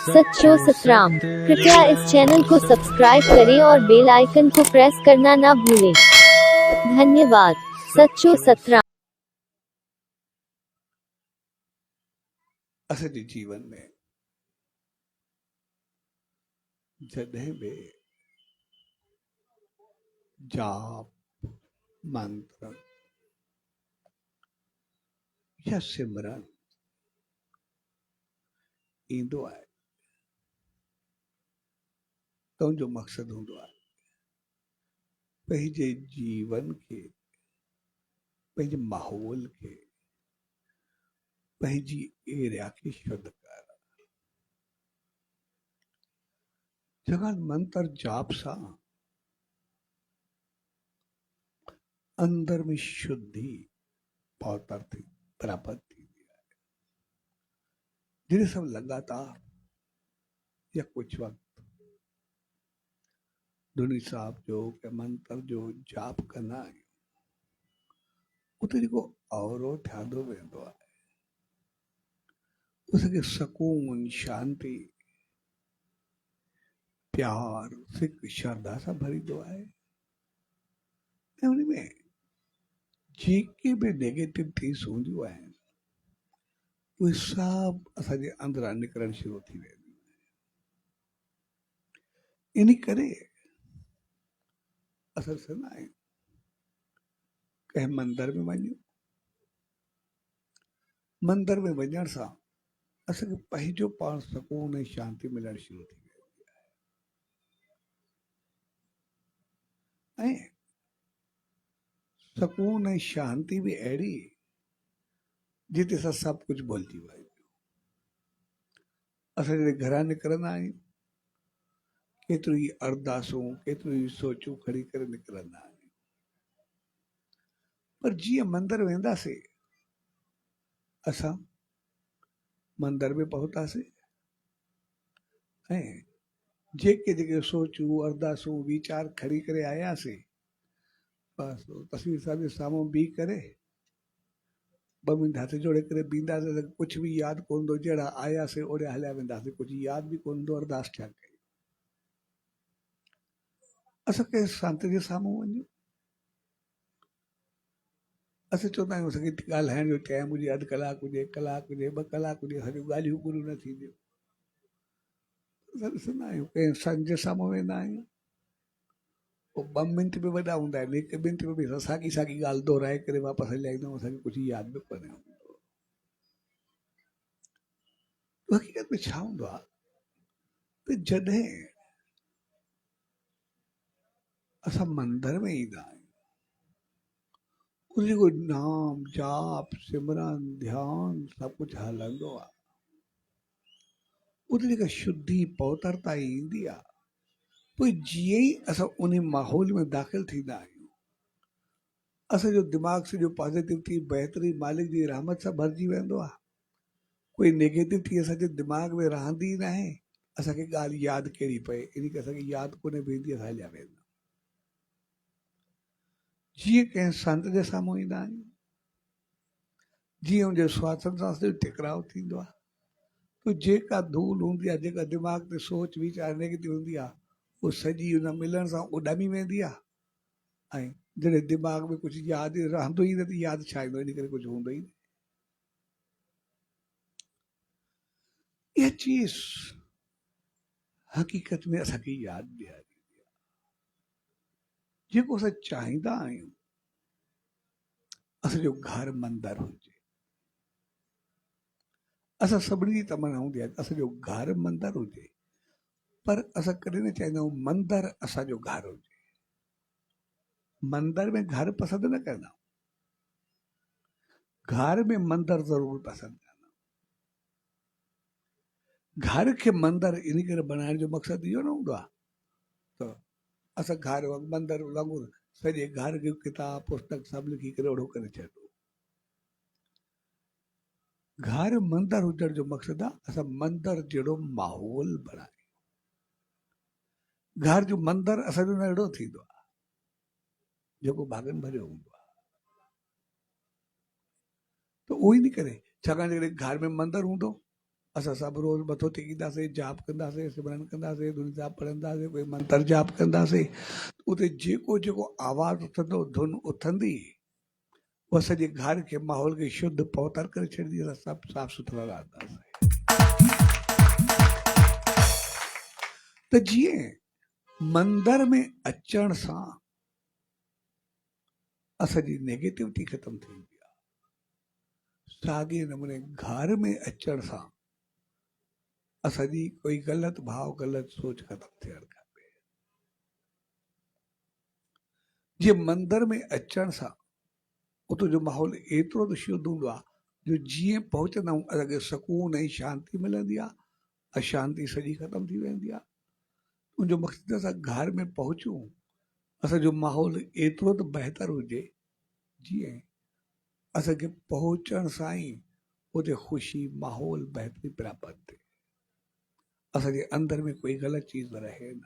सच्चो सतराम। कृपया इस चैनल को सब्सक्राइब करें और बेल आइकन को प्रेस करना ना भूलें। धन्यवाद। सच्चो सतराम। असली जीवन में जॾहिं बि जाप मंत्र या सिमरन ईंदो आहे त उनजो मक़सदु हूंदो आहे पंहिंजे जीवन खे, पंहिंजे माहौल खे, पंहिंजी एरिया खे शुद्ध करणु। छाकाणि मंत्र जाप सां अंदर में शुद्धि प्राप्त थींदी आहे। जिन सब लगातार या कुछ वक्त धुनी साहब जो के मंत्र जो जाप कंदा आहियूं उते जेको औरो ठहंदो वेंदो आहे उसके सुकून, शांति, प्यार, सिक, श्रद्धा सां भरींदो आहे। ऐं उन में जेके बि नेगेटिव थिंग्स हूंदियूं आहिनि उहे सभु असांजे अंदरां निकिरणु शुरू थी वेंदियूं। इन करे असां ॾिसंदा आहियूं कंहिं मंदर में वञूं, मंदर में वञण सां असांखे पंहिंजो पाण सुकून ऐं शांति मिलणु शुरू थी वेंदी आहे। ऐं सुकून ऐं शांति बि अहिड़ी जिते असां सभु कुझु भुलिजी वञूं। असां जॾहिं घरां निकिरंदा आहियूं केतिरियूं ई अरदासूं, केतिरियूं ई सोचूं खणी करे निकिरंदा आहियूं, पर जीअं मंदर वेंदासीं असां मंदर में पहुतासीं ऐं जेके जेके सोचूं, अरदासूं, वीचार खणी करे आयासीं बसि तस्वीर साहिब जे साम्हूं बीह करे ॿ मिंट हथ जोड़े करे बीहंदासीं त कुझु बि यादि कोन ईंदो। जहिड़ा आयासीं ओड़े हलिया वेंदासीं, कुझु यादि बि कोन ईंदो अरदास छा कई। असां कंहिं संत जे साम्हूं वञूं, असां चवंदा आहियूं असांखे ॻाल्हाइण जो टाइम हुजे, अधु कलाकु हुजे, कलाकु हुजे, 2 कलाक हुजे, असांजूं ॻाल्हियूं पूरियूं न थींदियूं। असां ॾिसंदा आहियूं कंहिं संत जे साम्हूं वेंदा आहियूं पोइ 2 मिंट बि वॾा हूंदा आहिनि, 1 मिंट में बि असां साॻी साॻी ॻाल्हि दोहराए करे वापसि हली ईंदा आहियूं, असांखे कुझु यादि बि कोन्हे हूंदो। हक़ीक़त में छा हूंदो आहे त जॾहिं असां मंदर में ईंदा आहियूं उन जेको नाम, जाप, सिमरन, ध्यान सभु कुझु हलंदो आहे, उते जेका शुद्धि पवित्रता ईंदी आहे, पोइ जीअं ई असां उन माहौल में दाख़िल थींदा आहियूं असांजो दिमाग़ सॼो पॉज़िटिव थी बहितरी मालिक जी रहमत सां भरिजी वेंदो आहे। कोई नेगेटिव थी असांजे दिमाग़ में रहंदी ई न आहे। असांखे ॻाल्हि यादि कहिड़ी पए, इन करे असांखे यादि कोन्हे पवंदी, असां हलिया वेंदा। जीअं कंहिं संत जे साम्हूं ईंदा आहियूं, जीअं हुनजे स्वासनि सां असांजो टकराव थींदो आहे, तो जेका धूल हूंदी आहे, जेका दिमाग़ ते सोच वीचार नेगेटिव हूंदी आहे उहो सॼी हुन मिलण सां उॾामी वेंदी आहे। ऐं जॾहिं दिमाग़ में कुझु यादि रहंदो ई न त यादि छा ईंदो, इन करे कुझु हूंदो ई न। इहा चीज़ हक़ीक़त में असांखे यादि ॾियारींदी आहे। जेको असां चाहींदा आहियूं असांजो घर मंदर हुजे, असां सभिनी जी तमन्ना हूंदी आहे असांजो घर मंदर हुजे, पर असां कॾहिं न चाहींदा आहियूं मंदर असांजो घर हुजे। मंदर में घर पसंदि न कंदा, घर में मंदर ज़रूरु पसंदि कंदा। घर खे मंदर इन करे बनाइण जो मक़सदु इहो न हूंदो आहे त असां घर मंदर वांगुरु सॼे घर जो किताब पुस्तक सभु लिखी करे ओढ़ो करे छॾियो। घर मंदर हुजण जो मक़सदु आहे असां मंदर जहिड़ो माहौल बनायूं। घर जो मंदर असांजो न अहिड़ो थींदो आहे जेको भाॻनि भरियो हूंदो आहे। त उहो ई न करे, छाकाणि जॾहिं घर में मंदर हूंदो असां सभु रोज़ मथो टेकींदासीं, जाप कंदासीं, सिमरन कंदासीं, दुनि साहिब पढ़ंदासीं, कोई मंत्र जाप कंदासीं। उते जेको जेको आवाज़ उथंदो, धुन उथंदी, उहा सॼे घर खे, माहौल खे शुद्ध पवित्र करे छॾींदी। असां सभु साफ़ सुथरा रहंदासीं। त जीअं मंदर में अचण सां असांजी नेगेटिविटी ख़तमु थींदी आहे, साॻिए नमूने घर में अचण सां असांजी कोई ग़लति भाव, ग़लति सोच ख़तमु थियणु खपे। जीअं मंदर में अचण सां उतो जो माहौल एतिरो त शुद्ध हूंदो आहे जो जीअं पहुचंदा आहियूं असांखे सुकून ऐं शांती मिलंदी आहे, अशांती सॼी ख़तमु थी वेंदी आहे। उनजो मक़सदु असां घर में पहुचूं, असांजो माहौल एतिरो त बहितर हुजे जीअं असांखे पहुचण सां ई उते ख़ुशी, माहौल, बहितरी प्राप्त थिए, असांजे अंदर में कोई ग़लति चीज़ रहे न।